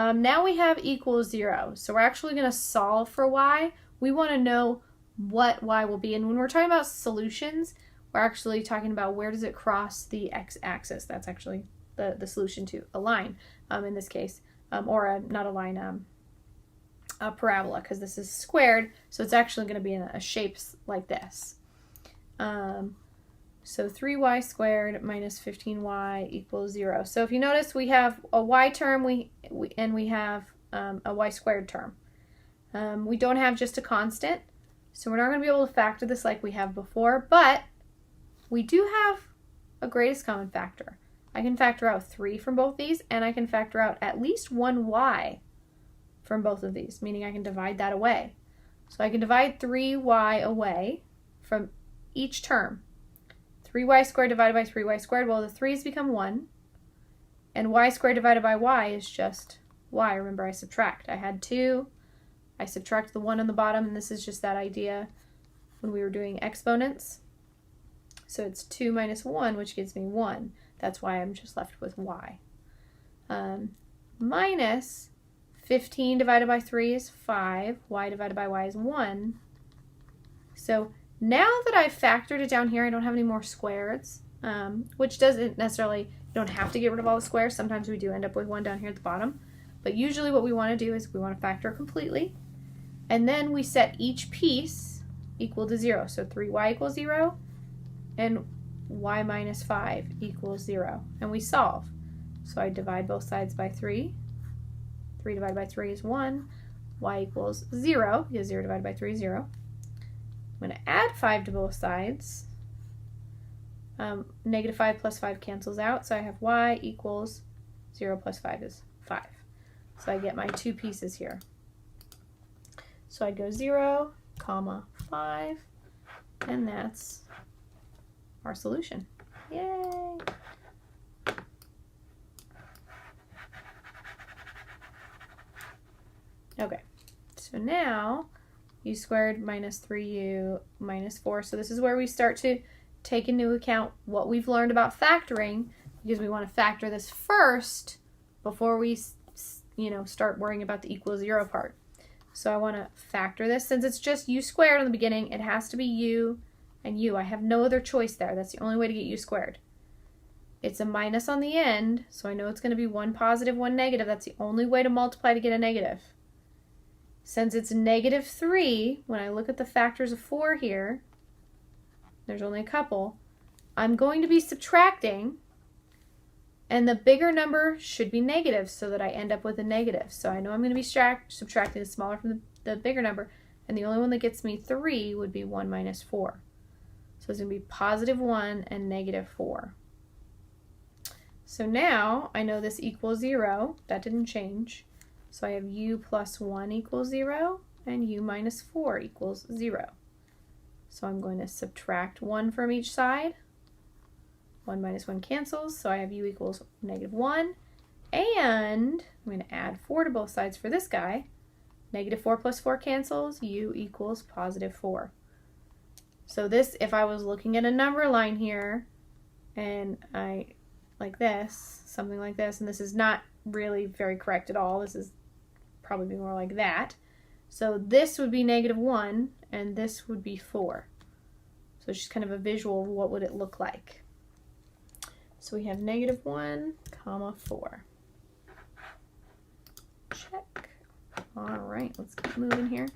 Now we have equals 0. So we're actually going to solve for y. We want to know what y will be. And when we're talking about solutions, we're actually talking about where does it cross the x-axis. That's actually the solution to a line in this case, or not a line, a parabola, because this is squared, so it's actually going to be in a shape like this. So 3y squared minus 15y equals 0. So if you notice, we have a y term and we have a y squared term. We don't have just a constant, so we're not going to be able to factor this like we have before, but we do have a greatest common factor. I can factor out 3 from both these, and I can factor out at least one y from both of these, meaning I can divide that away. So I can divide 3y away from each term. 3y squared divided by 3y squared, well, the 3's become 1, and y squared divided by y is just y. Remember, I subtract. I had 2, I subtract the 1 on the bottom, and this is just that idea when we were doing exponents. So it's 2 minus 1, which gives me 1. That's why I'm just left with y. Minus 15 divided by 3 is 5. Y divided by y is 1. So now that I've factored it down here, I don't have any more squares, which doesn't necessarily, you don't have to get rid of all the squares. Sometimes we do end up with one down here at the bottom. But usually what we want to do is we want to factor completely. And then we set each piece equal to 0. So 3y equals 0, and y minus 5 equals 0. And we solve. So I divide both sides by 3. 3 divided by 3 is 1. Y equals 0, because 0 divided by 3 is 0. I'm going to add 5 to both sides. Negative 5 plus 5 cancels out, so I have y equals 0 plus 5 is 5. So I get my two pieces here. So I go 0, comma 5, and that's our solution. Yay! Okay, so now u squared minus 3u minus 4. So this is where we start to take into account what we've learned about factoring, because we want to factor this first before we start worrying about the equal 0 part. So I want to factor this. Since it's just u squared in the beginning, it has to be u and u. I have no other choice there. That's the only way to get u squared. It's a minus on the end, so I know it's going to be one positive, one negative. That's the only way to multiply to get a negative. Since it's negative 3, when I look at the factors of 4 here, there's only a couple, I'm going to be subtracting, and the bigger number should be negative so that I end up with a negative. So I know I'm going to be subtracting the smaller from the bigger number, and the only one that gets me 3 would be 1 minus 4. So it's going to be positive 1 and negative 4. So now I know this equals 0. That didn't change. So I have u plus 1 equals 0, and u minus 4 equals 0. So I'm going to subtract 1 from each side. 1 minus 1 cancels, so I have u equals negative 1. And I'm going to add 4 to both sides for this guy. Negative 4 plus 4 cancels, u equals positive 4. So this, if I was looking at a number line here, and like this, something like this, and this is not really very correct at all. This is probably more like that. So this would be negative 1, and this would be 4. So it's just kind of a visual of what would it look like. So we have negative 1, comma 4. Check. All right, let's keep moving here.